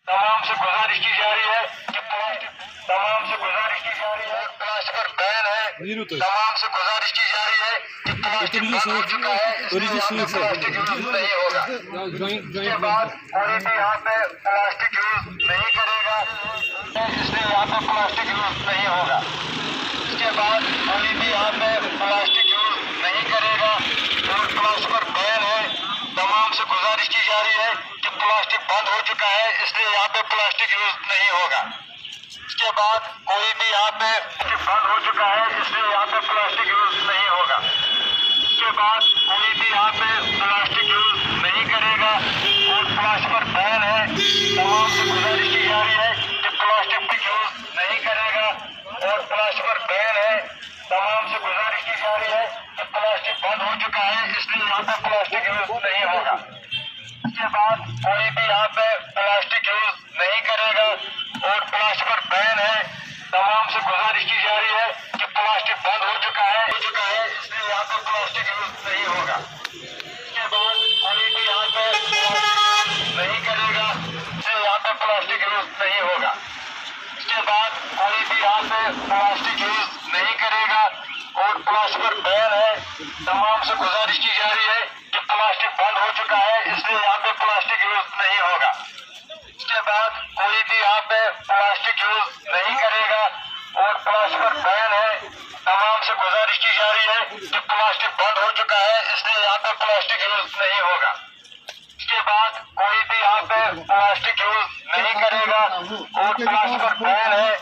तमाम से गुजारिश की जा रही है कि प्लास्टिक पर बैन है। तमाम से गुजारिश की जा रही है कि प्लास्टिक बंद हो चुका है, इसलिए यहाँ पे प्लास्टिक यूज नहीं होगा। इसके बाद कोई भी यहाँ पे प्लास्टिक यूज नहीं करेगा, इसलिए यहाँ पे प्लास्टिक यूज नहीं होगा। इसके बाद कोई भी यहाँ पे प्लास्टिक यूज नहीं करेगा और प्लास्टिक पर बैन है। तमाम से गुजारिश की जा रही है कि प्लास्टिक बंद हो चुका है, इसलिए यहाँ पे प्लास्टिक यूज नहीं होगा। इसके बाद कोई भी यहाँ पे बंद हो चुका है, इसलिए यहाँ पे प्लास्टिक यूज नहीं होगा। इसके बाद कोई भी यहाँ पे प्लास्टिक यूज नहीं करेगा और प्लास्टिक पर बैन है। तमाम से गुजारिश की जा रही है कि प्लास्टिक यूज नहीं करेगा और प्लास्टिक पर बैन है। तमाम से गुजारिश की जा रही है कि प्लास्टिक बंद हो चुका है, इसलिए यहाँ पे प्लास्टिक यूज नहीं होगा। इसके बाद कोई भी यहाँ पे प्लास्टिक यूज नहीं करेगा और प्लास्टिक पर बैन है। तमाम से गुजारिश की जा रही है कि प्लास्टिक बंद हो चुका है, इसलिए यहाँ पे प्लास्टिक यूज नहीं होगा। इसके बाद कोई भी यहाँ पे नहीं करेगा, इसलिए यहाँ पे प्लास्टिक यूज नहीं होगा। इसके बाद कोई भी यहाँ पे प्लास्टिक यूज नहीं करेगा और प्लास्टिक पर बैन है। तमाम से गुजारिश की जा रही है कि प्लास्टिक बंद हो चुका है, इसलिए यहाँ पे प्लास्टिक यूज नहीं होगा। इसके बाद कोई भी यहाँ पे प्लास्टिक यूज नहीं करेगा और प्लास्टिक पर बैन है। तमाम से गुजारिश की जा रही है कि प्लास्टिक बंद हो चुका है, इसलिए यहाँ पे प्लास्टिक यूज नहीं होगा। इसके बाद कोई भी यहाँ पे प्लास्टिक यूज नहीं करेगा और प्लास्टिक पर बैन है।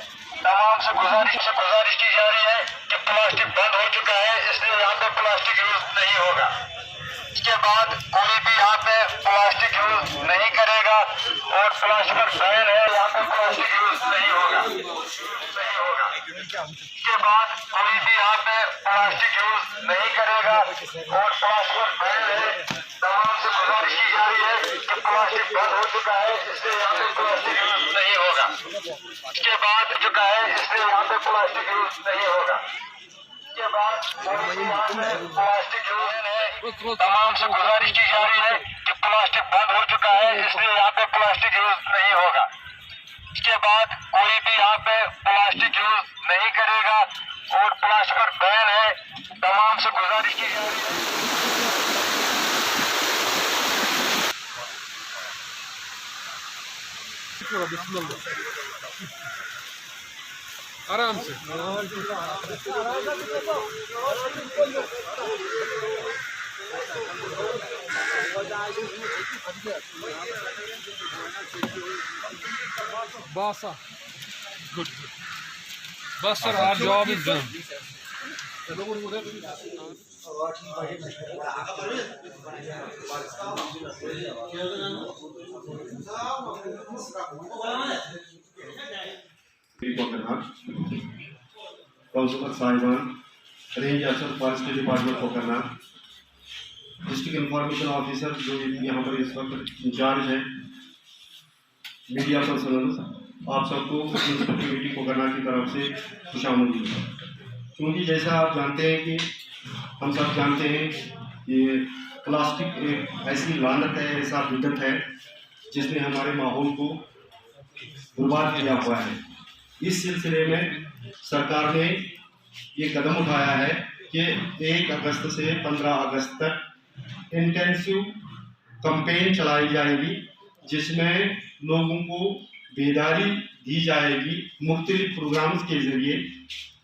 तमाम से गुजारिश की जा रही है कि प्लास्टिक बंद हो चुका है, इसलिए यहाँ पे प्लास्टिक यूज नहीं होगा। इसके बाद कोई भी यहाँ पे प्लास्टिक यूज नहीं करेगा और प्लास्टिक पर बैन है, यहाँ पे प्लास्टिक यूज नहीं होगा। इसके बाद कोई भी यहाँ पे प्लास्टिक यूज नहीं करेगा और प्लास्टिक पर बैन है। तमाम से गुजारिश की जा रही है कि प्लास्टिक बंद हो चुका है, इसलिए यहाँ पे प्लास्टिक यूज नहीं होगा। इसके बाद चुका है, इसलिए यहाँ पे प्लास्टिक यूज नहीं होगा। इसके बाद प्लास्टिक यूज है। तमाम से गुजारिश की जा रही है कि प्लास्टिक बंद हो चुका है, इसलिए यहाँ पे प्लास्टिक यूज नहीं होगा। इसके बाद कोई भी यहाँ पे प्लास्टिक यूज नहीं करेगा और प्लास्टिक पर बैन है। तमाम से गुजारिश की जा रही है। आराम से Basa. Good. Buster, our job is done. Councillor साहिबान, रेंज अफसर फॉरेस्ट डिपार्टमेंट को करना, डिस्ट्रिक्ट इंफॉर्मेशन ऑफिसर जो यहाँ पर इस वक्त इंचार्ज है, मीडिया पर्सनल, आप सबको म्यूनसिपल कमेटी को करना की तरफ से खुशामदीद। क्योंकि जैसा आप जानते हैं कि हम सब जानते हैं कि प्लास्टिक एक ऐसी लानत है, ऐसा बिदत है जिसने हमारे माहौल को बर्बाद किया हुआ है। इस सिलसिले में सरकार ने ये कदम उठाया है कि 1 अगस्त से 15 अगस्त तक इंटेंसिव कैंपेन चलाई जाएगी, जिसमें लोगों को बेदारी दी जाएगी मुख्तलिफ प्रोग्राम्स के ज़रिए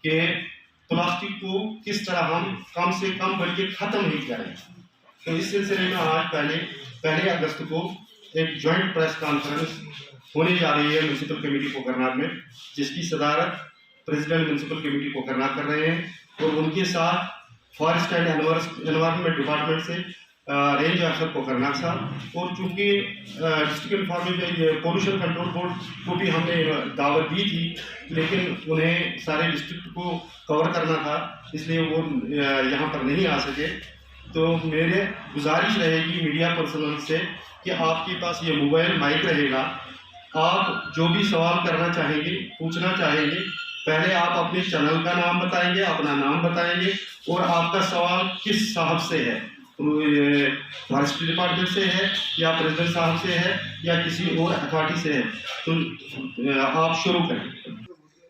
कि प्लास्टिक को किस तरह हम कम से कम बल्कि ख़त्म ही करें। तो इस सिलसिले में आज पहले अगस्त को एक जॉइंट प्रेस कॉन्फ्रेंस होने जा रही है म्यूनसिपल कमेटी कोकरनाग में, जिसकी सदारत प्रेसिडेंट म्यूनसिपल कमेटी कोकरनाग कर रहे हैं और उनके साथ फॉरेस्ट एंड एनवायरनमेंट डिपार्टमेंट से रेंज अफसर कोकरनाग साहब, और चूँकि district information pollution control board को भी हमने दावत दी थी, लेकिन उन्हें सारे डिस्ट्रिक्ट को कवर करना था, इसलिए वो यहाँ पर नहीं आ सके। तो मेरे गुजारिश रहेगी मीडिया पर्सनल से कि आपके पास ये मोबाइल माइक रहेगा, आप जो भी सवाल करना चाहेंगे, पूछना चाहेंगे, पहले आप अपने चैनल का नाम बताएंगे, अपना नाम बताएंगे और आपका सवाल किस साहब से है, ये फॉरेस्ट डिपार्टमेंट से है या प्रेसिडेंट साहब से है या किसी और अथॉरिटी से है, तो आप शुरू करें।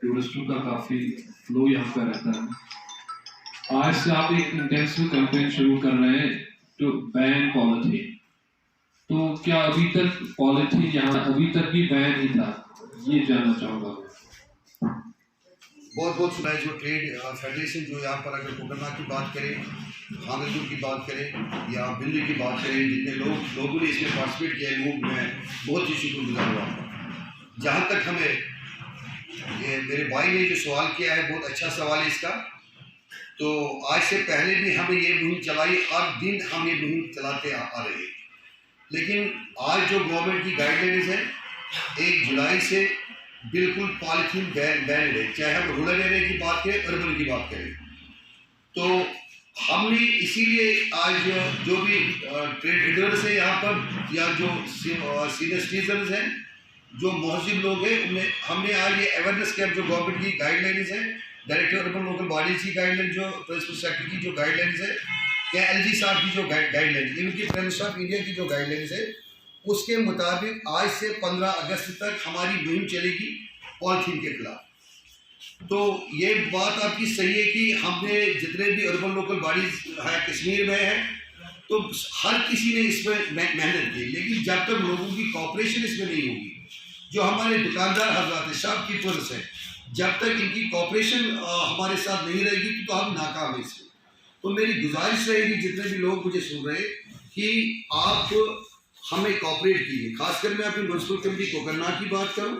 टूरिस्टों का काफ़ी फ्लो यहाँ पर रहता है। आज से आप एक इंटेंसिव कैंपेन शुरू कर रहे हैं टू बैन पॉलिथीन। तो क्या अभी तक पॉलिथीन यहाँ अभी तक भी बैन ही था, ये जानना चाहूँगा। बहुत बहुत सुना है जो ट्रेड फेडरेशन जो यहाँ पर अगर कोकरनाग की बात करें, हामिलपुर की बात करें या बिल्ली की बात करें, जितने लोगों ने इसमें पार्टिसिपेट किया है, लोग मैं बहुत ही शुक्रगुजार हुआ। जहाँ तक हमें ये मेरे भाई ने जो सवाल किया है, बहुत अच्छा सवाल है इसका। तो आज से पहले भी हमें ये मुहिम चलाई, हर दिन हम ये मुहिम चलाते आ रहे हैं। लेकिन आज जो गवर्नमेंट की गाइडलाइंस है, 1 जुलाई से बिल्कुल पॉलीथीन बैन है, चाहे हम रूरल एरिया की बात करें, अर्बन की बात करें। तो हमने इसीलिए आज जो भी ट्रेडर्स है यहाँ पर या जो सीनियर सिटीजन्स हैं, जो महजिब लोग हैं, उन्हें हमने आज ये अवेयरनेस कैंप जो गवर्नमेंट की गाइडलाइंस है, डायरेक्टर अर्बन लोकल बॉडीज की गाइडलाइन, जो प्रिंसिपल सेक्रेटरी की जो गाइडलाइंस है, या एलजी साहब की जो गाइडलाइन, इनकी प्रेसिडेंट ऑफ इंडिया की जो गाइडलाइंस है, उसके मुताबिक आज से 15 अगस्त तक हमारी मुहिम चलेगी पॉलीथीन के खिलाफ। तो ये बात आपकी सही है कि हमने जितने भी अर्बन लोकल बॉडीज है कश्मीर में है, तो हर किसी ने इसमें मेहनत की, लेकिन जब तक लोगों की कॉपरेशन इसमें नहीं होगी, जो हमारे दुकानदार हजरात हैं, शॉपकीपर्स हैं, जब तक इनकी कॉपरेशन हमारे साथ नहीं रहेगी तो हम नाकाम हैं इसमें। तो मेरी गुजारिश रहेगी जितने भी लोग मुझे सुन रहे कि आप हमें कॉपरेट कीजिए। खासकर मैं अपनी म्यूनसिपल कमेटी कोकरनाग की बात करूं,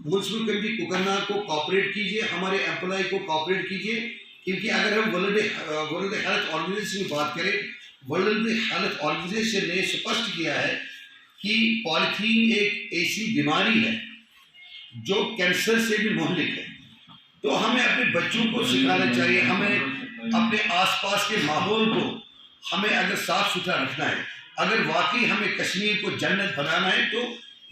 म्यूनसिपल कमेटी कोकरनाग को कॉपरेट कीजिए, हमारे एम्प्लॉय को कॉपरेट कीजिए, क्योंकि अगर हम वर्ल्ड हेल्थ ऑर्गेनाइजेशन की बात करें, वर्ल्ड हेल्थ ऑर्गेनाइजेशन ने स्पष्ट किया है कि पॉलीथीन एक ऐसी बीमारी है जो कैंसर से भी मोहलिक है। तो हमें अपने बच्चों को सिखाना चाहिए, हमें अपने आसपास के माहौल को हमें अगर साफ सुथरा रखना है, अगर वाकई हमें कश्मीर को जन्नत बनाना है, तो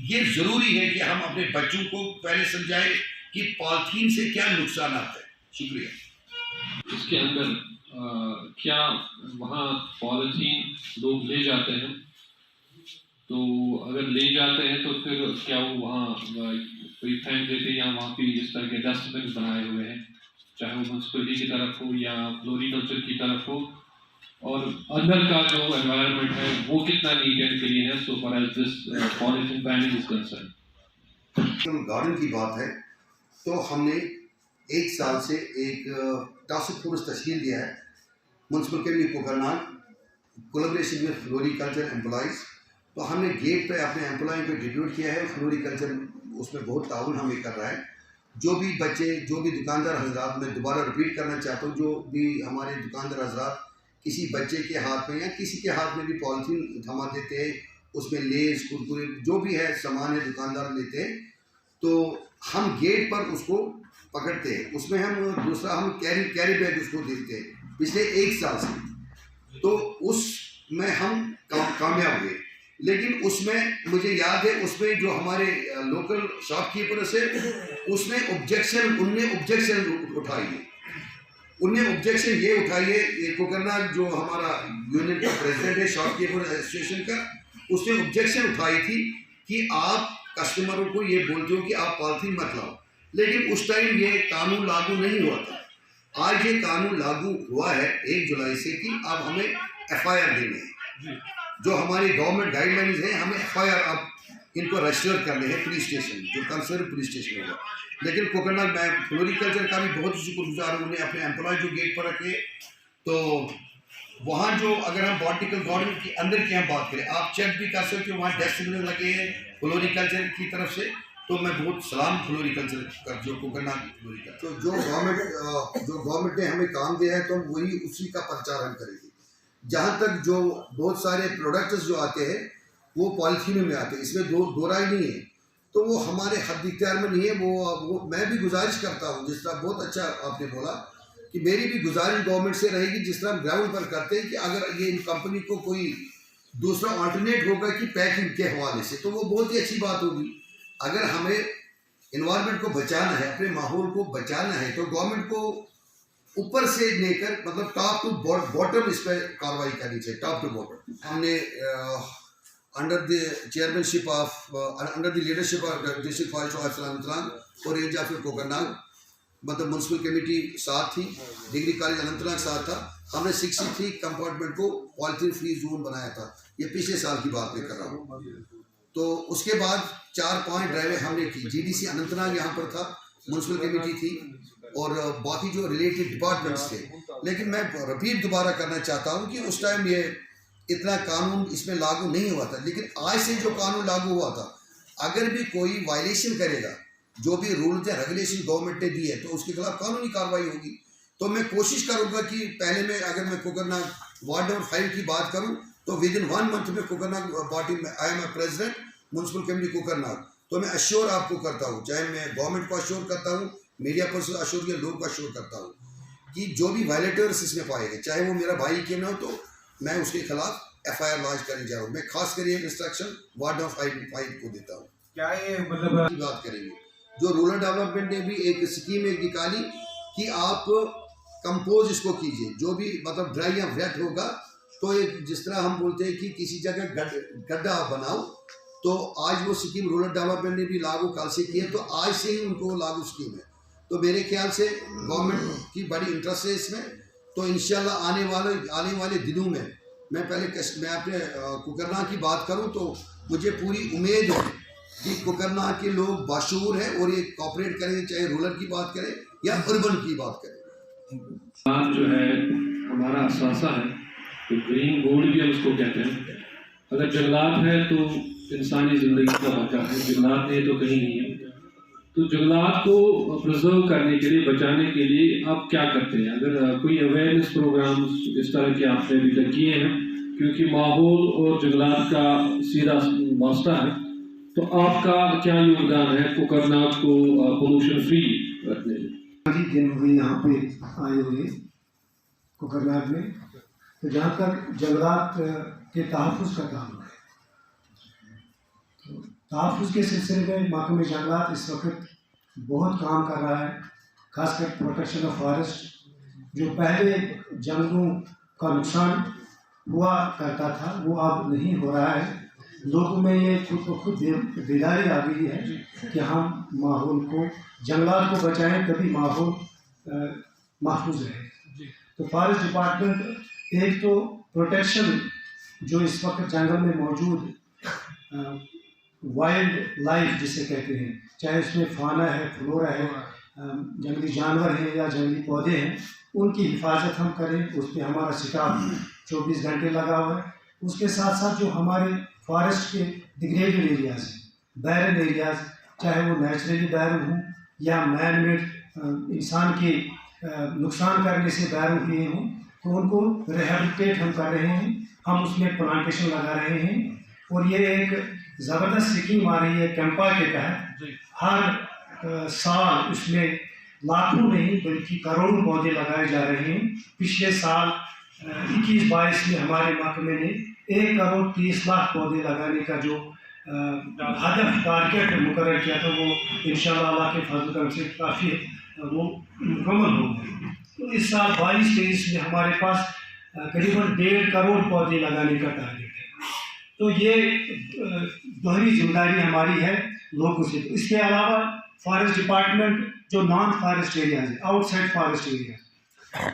ये ज़रूरी है कि हम अपने बच्चों को पहले समझाएं कि पॉलीथीन से क्या नुकसान आता है। शुक्रिया। इसके अंदर क्या वहाँ पॉलीथीन लोग ले जाते हैं? तो अगर ले जाते हैं तो फिर क्या वो वहाँ कोई फेंक देते हैं, या वहाँ पे इस तरह के डस्टबिन बनाए हुए हैं, चाहे वो म्यूनसिपलिटी की तरफ हो या फ्लोरिकल्चर की तरफ हो, और अंदर का जो एनवायरनमेंट है वो कितना नीट एंड क्लीन है so far as this polythene banning is concern. Garden की बात है तो हमने 1 साल से एक टास्क फोर्स तश्कील दिया है म्यूनसिपल कमेटी कोकरनाग कोलैबोरेशन में फ्लोरिकल्चर एम्प्लॉइज। तो हमने गेट पे अपने एम्प्लॉय को डिप्यूट किया है, फ्लोरिकल्चर उसमें बहुत ताउन हमें कर रहा है। जो भी बच्चे, जो भी दुकानदार हजरात, मैं दोबारा रिपीट करना चाहता हूँ, जो भी हमारे दुकानदार हजरात किसी बच्चे के हाथ में या किसी के हाथ में भी पॉलीथीन थमा देते हैं, उसमें लेस कुरकुरे जो भी है सामान है दुकानदार लेते हैं, तो हम गेट पर उसको पकड़ते हैं, उसमें हम दूसरा हम कैरी बैग उसको देते हैं पिछले 1 साल से। तो उसमें हम कामयाब हुए, लेकिन उसमें मुझे याद है उसमें जो हमारे लोकल शॉपकीपर्स है उन्होंने ऑब्जेक्शन उठाई है। उनने ऑब्जेक्शन ये उठाई है, ये कोकरनाग जो हमारा यूनियन का प्रेसिडेंट है शॉपकीपर एसोसिएशन का, उसने ऑब्जेक्शन उठाई थी कि आप कस्टमरों को ये बोलते हो कि आप पॉलीथीन मत लाओ, लेकिन उस टाइम ये कानून लागू नहीं हुआ था। आज ये कानून लागू हुआ है 1 जुलाई से कि अब हमें FIR देनी है। जो हमारी गवर्नमेंट गाइडलाइंस है, हमें FIR अब इनको रजिस्टर करने हैं पुलिस स्टेशन, जो कंसर्न पुलिस स्टेशन होगा। लेकिन कोकरनाग मैं फ्लोरिकल्चर का भी बहुत शुक्रगुजार हूँ, उन्हें अपने एम्प्लॉय जो गेट पर रखे। तो वहाँ जो अगर हम बॉटिकल गार्डन के अंदर की हम बात करें, आप चेक भी कर सकते हो, वहाँ डस्टबिन लगे हैं फ्लोरिकल्चर की तरफ से। तो मैं बहुत सलाम फ्लोरिकल्चर कर जो कोकरनाग फ्लोरिकल्चर। तो जो गवर्नमेंट ने हमें काम दिया है तो हम वही उसी का प्रचार हम करेंगे। जहाँ तक जो बहुत सारे प्रोडक्ट्स जो आते हैं वो पॉलीथीन में आते हैं, इसमें दो राय नहीं है, तो वो हमारे हद इख्तियार में नहीं है। वो मैं भी गुजारिश करता हूँ, जिस तरह बहुत अच्छा आपने बोला कि मेरी भी गुजारिश गवर्नमेंट से रहेगी, जिस तरह हम ग्राउंड पर करते हैं कि अगर ये इन कंपनी को कोई दूसरा अल्टरनेट होगा कि पैकिंग के हवाले से, तो वो बहुत ही अच्छी बात होगी। अगर हमें इन्वायरमेंट को बचाना है, अपने माहौल को बचाना है, तो गवर्नमेंट को ऊपर से लेकर मतलब टॉप टू बॉटम इस पर कार्रवाई करनी चाहिए, टॉप टू बॉटम। हमने under the chairmanship of under the leadership of district forest officer Anantnag और रेंज ऑफिसर कोकरनाग, मतलब म्यूनसिपल कमेटी साथ थी, डिग्री कॉलेज अनंतनाग साथ था। हमने 63 कंपार्टमेंट को पॉलिथीन फ्री जोन बनाया था, ये पिछले साल की बात मैं कर रहा हूँ। तो उसके बाद 4-5 ड्राइवें हमने की, GDC अनंतनाग यहाँ पर था, म्यूनसिपल कमेटी थी और बाकी जो रिलेटेड डिपार्टमेंट्स थे। लेकिन मैं रिपीट दोबारा करना चाहता हूँ कि उस टाइम ये इतना कानून इसमें लागू नहीं हुआ था, लेकिन आज से जो कानून लागू हुआ था, अगर भी कोई वायलेशन करेगा, जो भी रूल्स एंड रेगुलेशन गवर्नमेंट ने दिए, तो उसके खिलाफ कानूनी कार्रवाई होगी। तो मैं कोशिश करूँगा कि पहले में अगर मैं कोकरनाग वार्ड नंबर 5 की बात करूँ तो विद इन 1 मंथ में कोकरनाग पार्टी में I am a president municipal committee Kokernag. तो मैं अश्योर आपको करता हूँ, चाहे मैं गवर्नमेंट को अश्योर करता हूँ, मीडिया पर्सन अश्योर के लोग को अश्योर करता हूँ कि जो भी वायलेटर्स इसमें पाएंगे, चाहे वो मेरा भाई क्यों ना हो, तो मैं उसके खिलाफ FIR लॉन्च करने जा रहा हूँ। मैं खास कर ये इंस्ट्रक्शन वार्ड नंबर 5 को देता हूँ। क्या ये मतलब बात करेंगे, जो रूरल डेवलपमेंट ने भी एक स्कीम एक निकाली कि आप कंपोज इसको कीजिए, जो भी मतलब ड्राई या वेट होगा, तो एक जिस तरह हम बोलते हैं कि किसी जगह गड्ढा बनाओ, तो आज वो स्कीम रूरल डेवलपमेंट ने भी लागू कल से की है, तो आज से ही उनको लागू स्कीम है। तो मेरे ख्याल से गवर्नमेंट की बड़ी इंटरेस्ट है इसमें। तो इंशाल्लाह आने वाले दिनों में मैं अपने कोकरनाग की बात करूं तो मुझे पूरी उम्मीद है कि कोकरनाग के लोग बाशूर हैं और ये कॉपरेट करेंगे, चाहे रूरल की बात करें या अर्बन की बात करें। आज जो है हमारा असासा है, तो ग्रीन गोल्ड भी हम उसको कहते हैं। अगर जंगलात है तो इंसानी ज़िंदगी का बचा है, जंगलात नहीं तो कहीं नहीं है। तो जंगलात को प्रिजर्व करने के लिए, बचाने के लिए आप क्या करते हैं? अगर कोई अवेयरनेस प्रोग्राम्स इस तरह के आपने अभी तक किए हैं, क्योंकि माहौल और जंगलात का सीधा वास्ता है, तो आपका क्या योगदान है कोकरनाग को पोल्यूशन फ्री रखने में? काफ़ी दिन हुए यहाँ पे आए हुए कोकरनाग में। तो जहाँ तक जंगलात के तहफ़्फ़ुज़ का काम है, तो तहफ़्फ़ुज़ के सिलसिले में महकमे जंगलात इस वक्त बहुत काम कर रहा है, खासकर प्रोटेक्शन ऑफ फॉरेस्ट। जो पहले जंगलों का नुकसान हुआ करता था वो अब नहीं हो रहा है। लोगों में ये खुद ब खुद बेदारी आ गई है कि हम माहौल को, जंगलात को बचाएं, तभी माहौल महफूज रहे। तो फॉरेस्ट डिपार्टमेंट एक तो प्रोटेक्शन जो इस वक्त जंगल में मौजूद वाइल्ड लाइफ जिसे कहते हैं, चाहे उसमें फाना है, फ्लोरा है, जंगली जानवर हैं या जंगली पौधे हैं, उनकी हिफाजत हम करें। उस पर हमारा स्टाफ 24 घंटे लगा हुआ है। उसके साथ साथ जो हमारे फॉरेस्ट के डिग्रेडेड एरियाज हैं, बैरन एरियाज, चाहे वो नेचुरली बैरन हों या मैन मेड इंसान के नुकसान करने से बैरन हुए हों, तो उनको रिहेबिलिटेट हम कर रहे हैं। हम उसमें प्लांटेशन लगा रहे हैं और ये एक ज़बरदस्त स्कीम आ रही है कैंपा के तहत। हर साल उसमें लाखों नहीं बल्कि करोड़ों पौधे लगाए जा रहे हैं। पिछले साल 21-22 में हमारे महकमे ने 1 करोड़ 30 लाख पौधे लगाने का जो हदफ टारगेट मुकर्रर किया था, वो इंशाअल्लाह अल्लाह के फजल करम से काफ़ी वो मुकम्मल हो गए। तो इस साल 22-23 में हमारे पास करीबन 1.5 करोड़ पौधे लगाने का टारगेट है। तो ये दोहरी जिम्मेदारी हमारी है लोगों से। तो इसके अलावा फॉरेस्ट डिपार्टमेंट जो नॉन फॉरेस्ट एरियाज है, आउटसाइड फॉरेस्ट एरिया,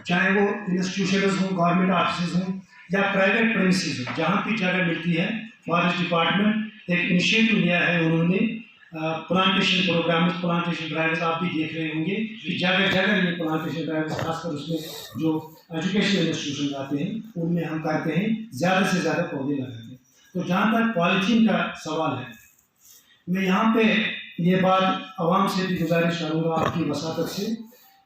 चाहे वो इंस्टीट्यूशंस हों, गवर्नमेंट ऑफिस हों या प्राइवेट प्रेमिसेस हों, जहाँ भी जगह मिलती है, फॉरेस्ट डिपार्टमेंट एक इनिशिएटिव लिया है उन्होंने प्लांटेशन प्रोग्राम, प्लांटेशन ड्राइव्स आप भी देख रहे होंगे कि जगह जगह ये प्लांटेशन ड्राइव्स, खासकर उसमें जो एजुकेशनल इंस्टीट्यूशन आते हैं उनमें हम करते हैं, ज़्यादा से ज़्यादा पौधे लगाते हैं। तो जहाँ तक पॉलीथीन का सवाल है, मैं यहाँ पे ये बात आवाम से भी गुजारिश करूँगा आपकी वसातत से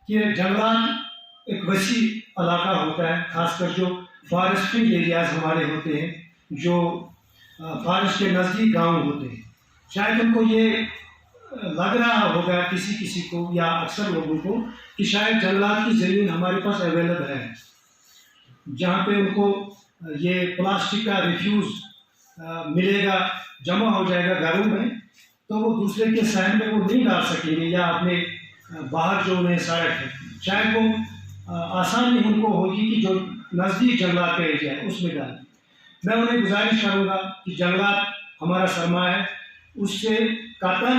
कि जंगलात एक वसी इलाका होता है, खासकर जो फॉरेस्ट्री एरियाज हमारे होते हैं, जो फॉरेस्ट के नज़दीक गांव होते हैं। शायद उनको ये लग रहा होगा किसी को या अक्सर लोगों को कि शायद जंगलात की ज़मीन हमारे पास अवेलेबल है, जहाँ पे उनको ये प्लास्टिक का रिफ्यूज़ मिलेगा, जमा हो जाएगा घरों में, तो वो दूसरे के सहन में वो नहीं डाल सकेंगे या अपने बाहर जो उन्हें सड़क है, शायद वो आसानी उनको होगी कि जो नज़दीक जंगलात का एरिया है उसमें डालें। मैं उन्हें गुजारिश करूँगा कि जंगलात हमारा सरमाया है, उससे कतन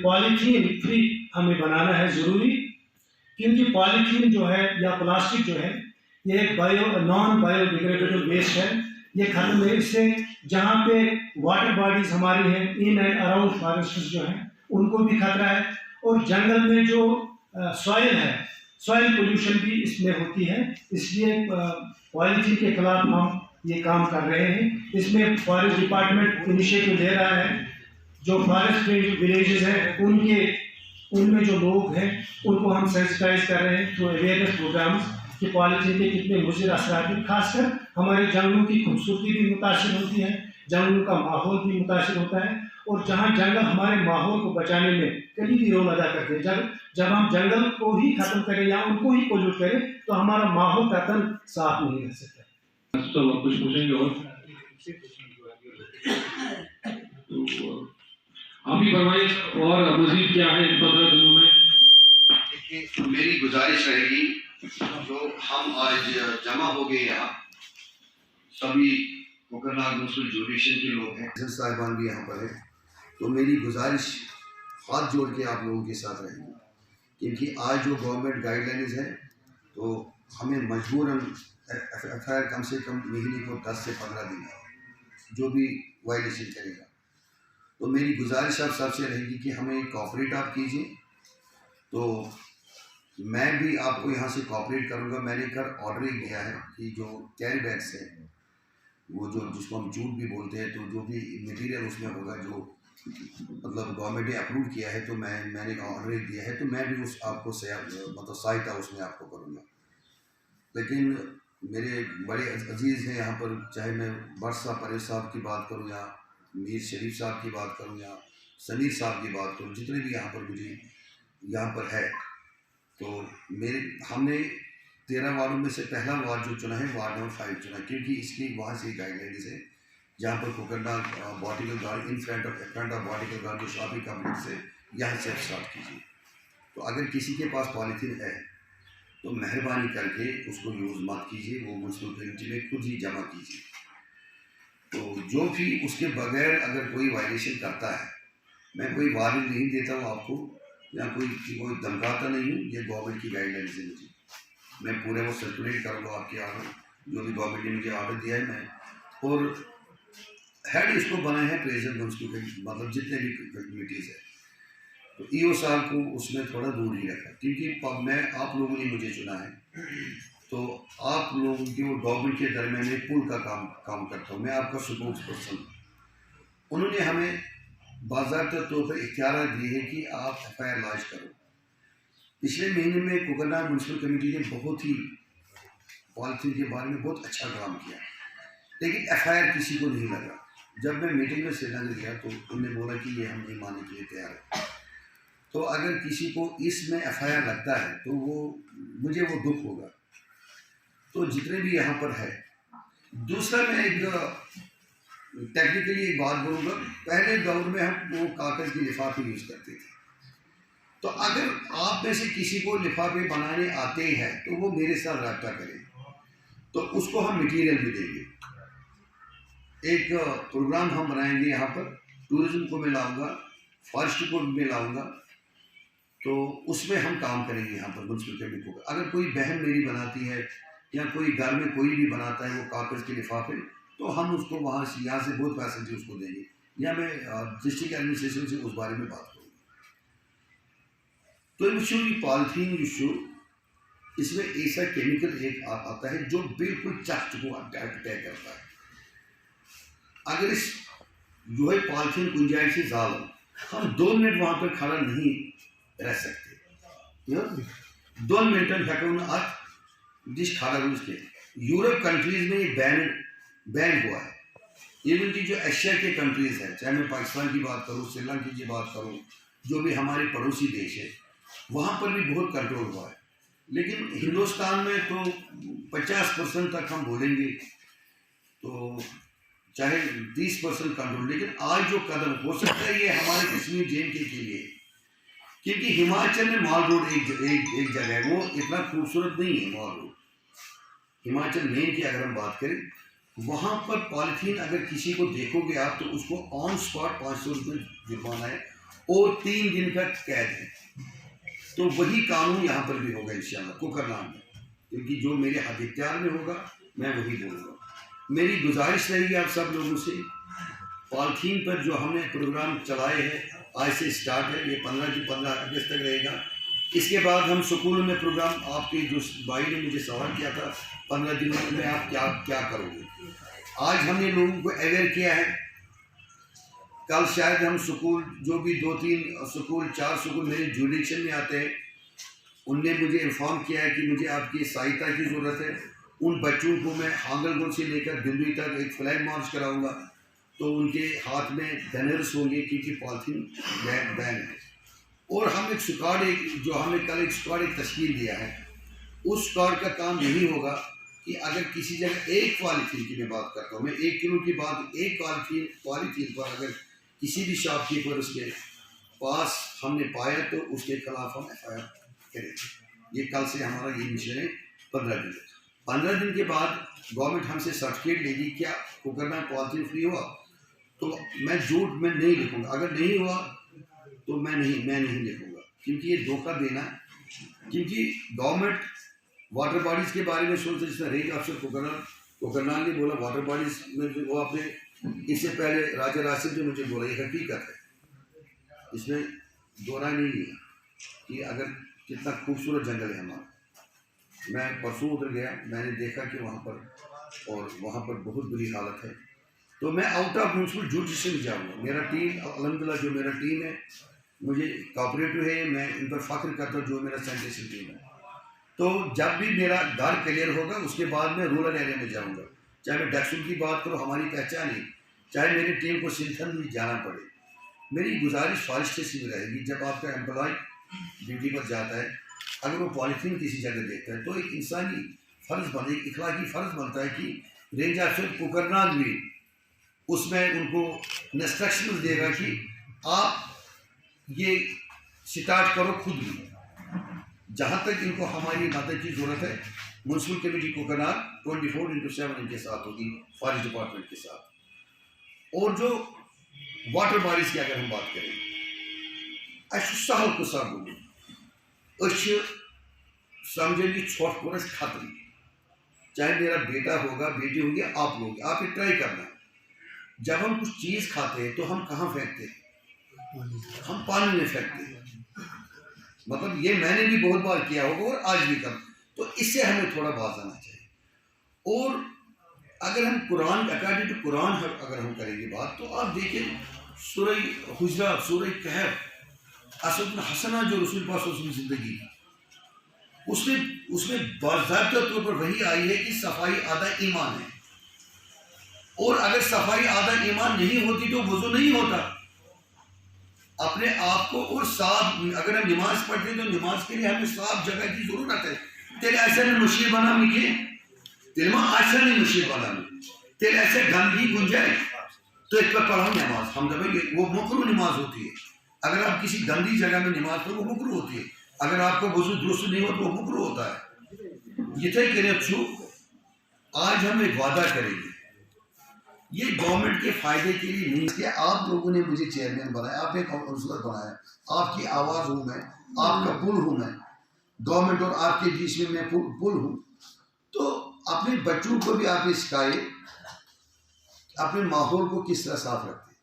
पॉलीथीन फ्री हमें बनाना है ज़रूरी, क्योंकि पॉलीथीन जो है या प्लास्टिक जो है ये एक नॉन बायोडिग्रेडेबल वेस्ट है, ये खत्म है। इससे जहाँ पे वाटर बॉडीज हमारी हैं इन एंड अराउंड फॉरेस्ट जो हैं उनको भी खतरा है, और जंगल में जो सॉइल है, सॉइल पोल्यूशन भी इसमें होती है। इसलिए पॉलीथीन के खिलाफ हम ये काम कर रहे हैं। इसमें फॉरेस्ट डिपार्टमेंट इनिशिएटिव ले रहा है। जो फॉरेस्ट विलेजेस हैं उनमें जो लोग हैं उनको हम सेंसिटाइज कर रहे हैं थ्रू अवेयरनेस प्रोग्राम्स कि पॉलीथीन के कितने मुज़िर असरात हैं। खासकर हमारे जंगलों की खूबसूरती भी मुतासिर होती है, जंगलों का माहौल भी मुतासिर होता है, और जहाँ जंगल हमारे माहौल को बचाने में कलीदी रोल अदा करते हैं। जब हम जंगल को ही ख़त्म करें या उनको ही पोल्यूट करें तो हमारा माहौल का तन साफ नहीं रह सकता। तो आप कुछ पूछेंगे और तो आप ही फरमाइए और मजीद क्या है इन 15 दिनों में? देखिए, मेरी गुजारिश रहेगी, जो हम आज जमा हो गए यहाँ, सभी कोकरनाग मुंसिपल जुडिशियल के लोग हैं, जज साहिबान भी यहाँ पर है, तो मेरी गुजारिश हाथ जोड़ के आप लोगों के साथ रहेगी, क्योंकि आज जो गवर्नमेंट गाइडलाइंस है तो हमें मजबूरन एफआईआर कम से कम महीने को 10 से 15 दिन है जो भी वायलेशन करेगा। तो मेरी गुजारिश आप सबसे रहेगी कि हमें कोऑपरेट आप कीजिए, तो मैं भी आपको यहाँ से कोऑपरेट करूँगा। मैंने कल ऑर्डर ही दिया है कि जो कैरी बैग्स है, वो जो जिसको हम जूट भी बोलते हैं, तो जो भी मटेरियल उसमें होगा जो मतलब गवर्नमेंट ने अप्रूव किया है, तो मैंने ऑर्डर ही दिया है, तो मैं भी उस आपको मतलब सहायता उसमें आपको करूँगा। लेकिन मेरे बड़े अजीज़ हैं यहाँ पर, चाहे मैं भट्ट साहब परवेज़ साहब की बात करूँ या मीर शरीफ साहब की बात करूँ या समीर साहब की बात करूँ, जितने भी यहाँ पर मुझे यहाँ पर है, तो हमने 13 वार्डों में से पहला वार्ड जो चुना है वार्ड नंबर 5 चुना, क्योंकि इसकी वहाँ से गाइडलाइंस है जहाँ पर Kokernag botanical garden in front of botanical garden जो शॉपिंग कम्प्लेक्स है, यहाँ से स्टार्ट कीजिए। तो अगर किसी के पास पॉलीथीन है तो मेहरबानी करके उसको यूज़ मत कीजिए, वो म्युनिसिपल कमेटी में खुद ही जमा कीजिए। तो जो भी उसके बगैर अगर कोई वायलेशन करता है, मैं कोई वार्निंग नहीं देता हूँ आपको या कोई धमकाता नहीं हूँ, ये गवर्नमेंट की गाइडलाइंस है। मुझे मैं पूरे वो सर्कुलेट करूँगा आपके ऑर्डर, जो भी गवर्नमेंट ने मुझे ऑर्डर दिया है। मैं और हेड इसको बनाए हैं प्रेसिडेंट म्युनिसिपल मतलब जितने भी कमेटीज़ है, तो ईओ साहब को उसमें थोड़ा दूर ही रखा, क्योंकि मैं आप लोगों ने मुझे चुना है, तो आप लोगों की वो गवर्नमेंट के दरमियान में पुल का काम करता हूँ, मैं आपका स्पोक्स पर्सन हूँ। उन्होंने हमें बाज़ाब्ता तौर पर इख्तियार दिए हैं कि आप एफआईआर लॉन्च करो। पिछले महीने में कोकरनाग म्युनिसिपल कमेटी ने बहुत ही पॉलिथीन के बारे में बहुत अच्छा काम किया, लेकिन एफआईआर किसी को नहीं लगा। जब मैं मीटिंग में श्रीनगर गया तो उन्होंने बोला कि ये हम नहीं मानने के लिए तैयार है। तो अगर किसी को इसमें एफआईआर लगता है तो मुझे वो दुख होगा। तो जितने भी यहाँ पर है, दूसरा मैं एक टेक्निकली एक बात बोलूँगा, पहले दौर में हम वो कागज़ के लिफाफे यूज़ करते थे, तो अगर आप में से किसी को लिफाफे बनाने आते हैं तो वो मेरे साथ रब्ता करें, तो उसको हम मटेरियल भी देंगे। एक प्रोग्राम हम बनाएंगे यहाँ पर, टूरिज्म को मैं लाऊँगा, फॉरेस्ट को मैं लाऊँगा, तो उसमें हम काम करेंगे यहाँ पर म्युनिसिपल कमेटी को। अगर कोई बहन मेरी बनाती है या कोई घर में कोई भी बनाता है वो कागज़ के लिफाफे, तो हम उसको वहाँ से यहाँ से बहुत पैसे से उसको देंगे, या मैं डिस्ट्रिक्ट एडमिनिस्ट्रेशन से उस बारे में बात करूँगा। तो ये पॉलीथीन इशू, इसमें ऐसा केमिकल एक आता है जो बिल्कुल चस्ट को अटैक करता है। अगर इस जो है पॉलीथीन गुंजाइश से ज़्यादा, हम 2 मिनट वहाँ पर खड़ा नहीं रह सकते। 2 मिनट हेकन डिश खड़ा उसके। यूरोप कंट्रीज़ में ये बैन हुआ है। इवन की जो एशिया के कंट्रीज़ हैं, चाहे मैं पाकिस्तान की बात करूँ, श्रीलंका की बात करूँ, जो भी हमारे पड़ोसी देश है, वहाँ पर भी बहुत कंट्रोल हुआ है। लेकिन हिंदुस्तान में तो 50% तक हम बोलेंगे, तो चाहे 30% कंट्रोल। लेकिन आज जो कदम हो सकता है ये हमारे कश्मीर जेएंडके के लिए क्योंकि हिमाचल में माल रोड एक जगह है, वो इतना खूबसूरत नहीं है माल रोड। हिमाचल मेन की अगर हम बात करें, वहाँ पर पॉलीथीन अगर किसी को देखोगे आप तो उसको ऑन स्पॉट 500 रुपये जुर्माना है और 3 दिन का कैद है। तो वही कानून यहाँ पर भी होगा इंशाल्लाह कोकरनाम में, क्योंकि जो मेरे हाथ इख्तियार में होगा मैं वही बोलूँगा। मेरी गुजारिश रहेगी आप सब लोगों से, पॉलीथीन पर जो हमने प्रोग्राम चलाए हैं आज से स्टार्ट है, ये 15 अगस्त तक रहेगा। इसके बाद हम स्कूलों में प्रोग्राम, आपके जो भाई ने मुझे सवाल किया था 15 दिन में आप क्या करोगे, आज हमने लोगों को अवेयर किया है। कल शायद हम स्कूल, जो भी 2-3 स्कूल 4 स्कूल मेरे जुडिक्शन में आते हैं, उनने मुझे इन्फॉर्म किया है कि मुझे आपकी सहायता की ज़रूरत है। उन बच्चों को मैं हांगलगुल से लेकर दिल्ली तक एक फ्लैग मार्च कराऊंगा, तो उनके हाथ में बैनर्स होंगे क्योंकि पॉलीथीन बैन है। और हम एक स्क्वाड, जो हमने कल एक स्क्वाड तश्कील दिया है, उस स्क्वाड का काम यही होगा कि अगर किसी जगह एक पॉलीथीन की मैं बात करता हूँ, मैं 1 किलो की बात, एक पॉलीथीन पर अगर किसी भी शॉपकीपर उसके पास हमने पाया तो उसके खिलाफ हम FIR करेंगे। ये कल से हमारा ये मिशन है 15 दिन के बाद गवर्नमेंट हमसे सर्टिफिकेट लेगी क्या कोकरनाम पॉलीथीन फ्री हुआ, तो मैं झूठ में नहीं लिखूँगा, अगर नहीं हुआ तो मैं नहीं लिखूँगा, क्योंकि ये धोखा देना। क्योंकि गवर्नमेंट वाटर बॉडीज़ के बारे में सोचते, जिसमें रेंज ऑफिसर कोकरनाम ने बोला वाटर बॉडीज़ में, वो आपने इससे पहले राजा रासिफ ने मुझे बोला, ये हकीकत है, इसमें दोहरा नहीं है कि अगर कितना खूबसूरत जंगल है हमारा। मैं परसों उधर गया, मैंने देखा कि वहाँ पर बहुत बुरी हालत है। तो मैं आउट ऑफ म्यूनसिपल जुडिशन जाऊँगा। मेरा टीम अल्हम्दुलिल्लाह, जो मेरा टीम है मुझे कोऑपरेटिव है, मैं इन पर फ़ख्र करता हूँ, जो मेरा सैनिटेशन टीम है। तो जब भी मेरा घर क्लियर होगा उसके बाद मैं रूरल एरिया में जाऊँगा, चाहे मैं डैक्सुल की बात करूँ, हमारी पहचान है, चाहे मेरी टीम को सिंथन भी जाना पड़े। मेरी गुजारिश फॉरेस्ट से भी रहेगी, जब आपका एम्प्लॉय ड्यूटी पर जाता है, अगर वो पॉलीथीन किसी जगह देखता है तो एक इंसानी फ़र्ज़ बने, एक इखलाकी फ़र्ज़ बनता है कि रेंज ऑफिसर कोकरनाम भी उसमें उनको इंस्ट्रक्शन देगा कि आप ये स्टार्ट करो खुद भी। जहाँ तक इनको हमारी मदद की ज़रूरत है, म्यूनसिपल कमेटी कोकरनाम 24/7 इनके साथ होगी, फॉरेस्ट डिपार्टमेंट के साथ। और जो वाटर बॉडीज़ की अगर हम बात करें, सहल को सब समझें कि छोट को खतरी, चाहे मेरा बेटा होगा, बेटी होगी, आप लोग, आप ये ट्राई करना। जब हम कुछ चीज़ खाते हैं तो हम कहाँ फेंकते हैं? हम पानी में फेंकते हैं। मतलब ये मैंने भी बहुत बार किया होगा और आज भी कर, तो इससे हमें थोड़ा बाज आना चाहिए। और अगर हम कुरान अकॉर्डिंग टू कुरान अगर हम करेंगे बात, तो आप देखें सूरह हुजरात, सूरह कहफ, असद हसना जो रसूल पाक उसकी ज़िंदगी, उसमें बाज़ाब्ता तौर पर वही आई है कि सफाई आधा ईमान है। और अगर सफाई आधा ईमान नहीं होती तो वज़ू नहीं होता अपने आप को। और साफ, अगर हम नमाज पढ़ते हैं तो नमाज के लिए हमें साफ जगह की ज़रूरत है। तेरे ऐसे में मुशीर बना मिले, तेलमा ऐसा नहीं मुशीर बना मिले, तेरे ऐसे गंदगी गुंजाए तो एक पर पढ़ो नमाज, हम जब वो मुकरू नमाज होती है। अगर आप किसी गंदी जगह में नमाज पढ़ो वो मुकरू होती है, अगर आपको वज़ू दुरुस्त नहीं हो तो वो मुकरू होता है। ये तय करें अच्छू, आज हम एक वादा करेंगे, ये गवर्नमेंट के फायदे के लिए नहीं कि आप लोगों ने मुझे चेयरमैन बनाया, आपने काउंसलर बनाया, आपकी आवाज़ हूँ मैं, आपका पुल हूँ मैं, गवर्नमेंट और आपके बीच में मैं पुल हूँ। तो अपने बच्चों को भी आप ये सिखाए अपने माहौल को किस तरह साफ रखते हैं।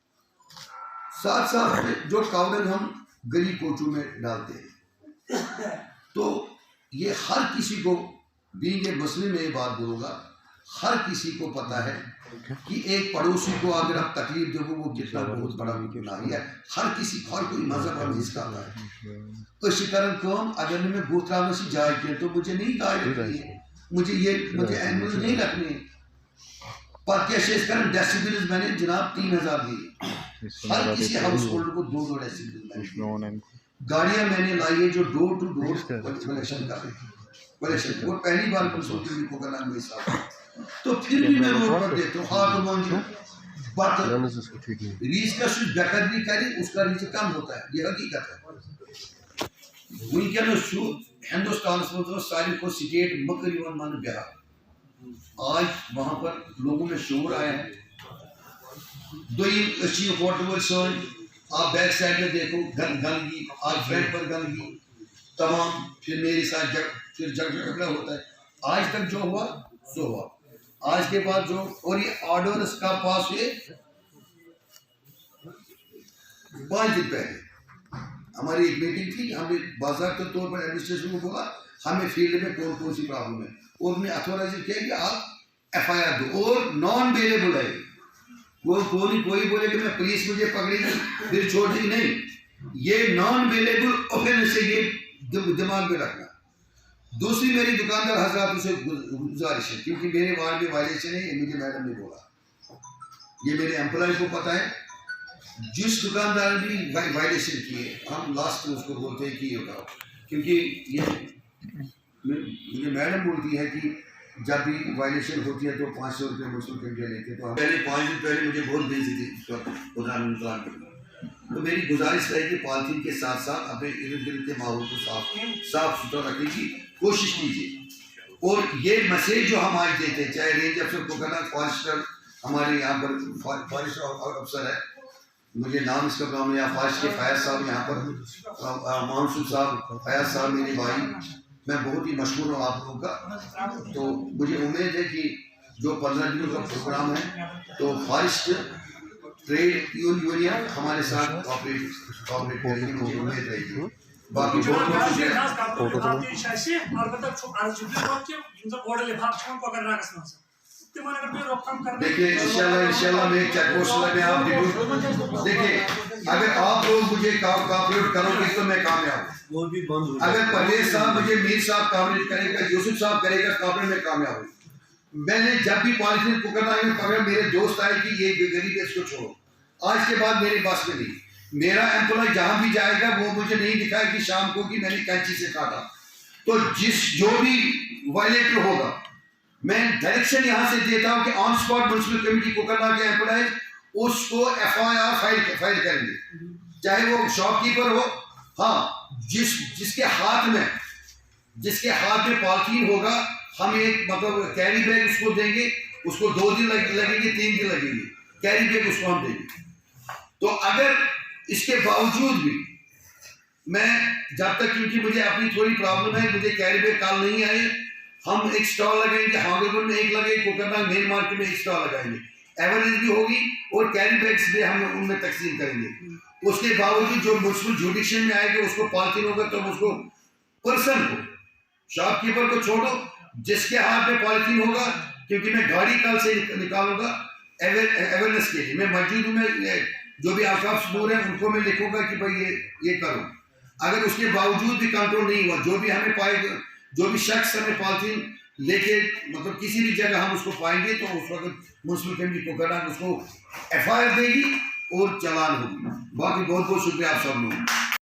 साथ साथ जो कावड़न हम गली कोचों में डालते हैं, तो ये हर किसी को, बीइंग ए मुस्लिम में ये बात बोलूँगा, हर किसी को पता है कि एक पड़ोसी को अगर आप तकलीफ दोगे वो कितना बहुत बड़ा गुनाह है। हर कोई मजहब हम इसका आता है। तो इसी कारण कौन अगर मैं बूथराम से जाए के तो मुझे नहीं गाय रखनी है, मुझे एनिमल्स नहीं रखने। पर क्या शेष करें, डेसिबल्स मैंने जनाब 3000 दिए हर किसी हाउस होल्ड को, 2 डेसिबल गाड़ियाँ मैंने लाई है जो डोर टू डोर कलेक्शन कर रही है। कलेक्शन और पहली बार कंसल्टेंट को करना मेरे साथ, तो फिर भी मैं रोड पर देता हूँ हाथ मांगी बात रीच का स्विच बेहतर भी करें, उसका रीच कम होता है, ये हकीकत है। वुनकस हिंदुस्तान मज सारे को स्टेट मकर मन बिहार। आज वहाँ पर लोगों में शोर आया है। दोम फोटो वो सन, आप बैक साइड में देखो गंदगी, आप फ्रंट पर गंदगी तमाम, फिर मेरे साथ फिर झगड़ा होता है। आज तक जो हुआ सो हुआ। आज के बाद जो और ये ऑर्डर्स का पास हुए 5 दिन पहले हमारी एक मीटिंग थी। हमने बाज़ाब्ता तौर पर एडमिनिस्ट्रेशन को बोला हमें फील्ड में कौन कौन सी प्रॉब्लम है, और उन्हें अथॉराइज किया कि आप FIR दो। और नॉन बेलेबल है वो, कोई बोले कि मैं पुलिस मुझे पकड़ेगी फिर छोड़ देगी, नहीं, ये नॉन बेलेबल ऑफेंस है, ये दिमाग में रखना। दूसरी मेरी दुकानदार हजरात से गुजारिश है, क्योंकि मेरे वार्ड में वायलेशन है, ये मुझे मैडम ने बोला, ये मेरे एम्प्लॉय को पता है। जिस दुकानदार ने भी वायलेशन किए हम लास्ट में उसको बोलते हैं कि ये बताओ, क्योंकि ये मुझे मैडम बोलती है कि जब भी वायलेशन होती है तो 500 रुपये मुस्लिम इंडिया लेते हैं। तो पहले 5 दिन पहले मुझे बहुत बेइज्जती थी उदाहरण। तो मेरी गुजारिश रहेगी पॉलिथीन के साथ साथ अपने इर्द गिर्द के माहौल को साफ सुथरा रखने की कोशिश कीजिए। और ये मैसेज जो हम आज देते हैं, चाहे रेंज अफसर को करना, फॉरेस्टर हमारे यहाँ पर फॉरेस्ट अफसर है, मुझे नाम इसका नाम है, फॉरेस्ट के फयाज साहब यहाँ पर, मानसून साहब, फयाज साहब मेरे भाई, मैं बहुत ही मशहूर हूँ आप लोगों का। तो मुझे उम्मीद है कि जो 15 दिनों का प्रोग्राम है तो फॉरेस्ट ट्रेड यूनियन हमारे साथ कॉपरेट करेगी, मुझे उम्मीद रहेगी। बाकी बहुत देखिए इंशाल्लाह मैं चेक पोस्ट लगे आप देखिए, अगर आप लोग मुझे कॉपरेट करोगे तो मैं कामयाब हूँ। अगर परवेज साहब मुझे मीर साहब कॉपरेट करेगा, यूसुफ साहब करेगा कॉपरेट में कामयाब हूँ। मैंने जब भी पॉलिथीन पकड़ना है पकड़, मेरे दोस्त आए कि ये गरीब है इसको छोड़ो, आज के बाद मेरे पास में नहीं। मेरा एम्प्लॉय जहां भी जाएगा वो मुझे नहीं दिखाए कि शाम को कि मैंने कैंची से काटा। तो जो भी वायलेटर होगा मैं डायरेक्शन यहां से देता हूं कि ऑन स्पॉट म्युनिसिपल कमेटी को करना के एम्प्लॉय उसको FIR फाइल करेंगे, चाहे वो शॉपकीपर हो। हाँ, जिसके हाथ में पॉलिथीन होगा हम एक मतलब कैरी बैग उसको देंगे, उसको 2 दिन लगेंगे 3 दिन लगेंगे, कैरी बैग उसको हम देंगे। तो अगर इसके बावजूद भी मैं जब तक, क्योंकि मुझे अपनी थोड़ी प्रॉब्लम है, मुझे कैरी बैग कॉल नहीं आए, हम एक स्टॉल लगाएंगे, हांगरपुर में एक लगेगी, कोकरनाग मेन मार्केट में एक स्टॉल लगाएंगे, एवरेज भी होगी और कैरी बैग्स भी हम उनमें तकसीम करेंगे। उसके बावजूद जो म्युनिसिपल जुडिक्शन में आएगा उसको पॉलिथीन होगा तो उसको पर्सन को, शॉपकीपर को छोड़ो, जिसके हाथ में पॉलिथीन होगा, क्योंकि मैं गाड़ी कल से निकालूंगा अवेयरनेस के लिए, मैं मौजूद हूँ, मैं जो भी आसपास बोल रहे हैं उनको मैं लिखूंगा कि भाई ये करो। अगर उसके बावजूद भी कंट्रोल नहीं हुआ, जो भी हमें पाएगा, जो भी शख्स हमें पॉलिथीन लेके मतलब किसी भी जगह हम उसको पाएंगे तो उस वक्त म्युनिसिपल कमेटी को करना उसको FIR देगी और चालान होगी। बाकी बहुत बहुत शुक्रिया आप सब लोग।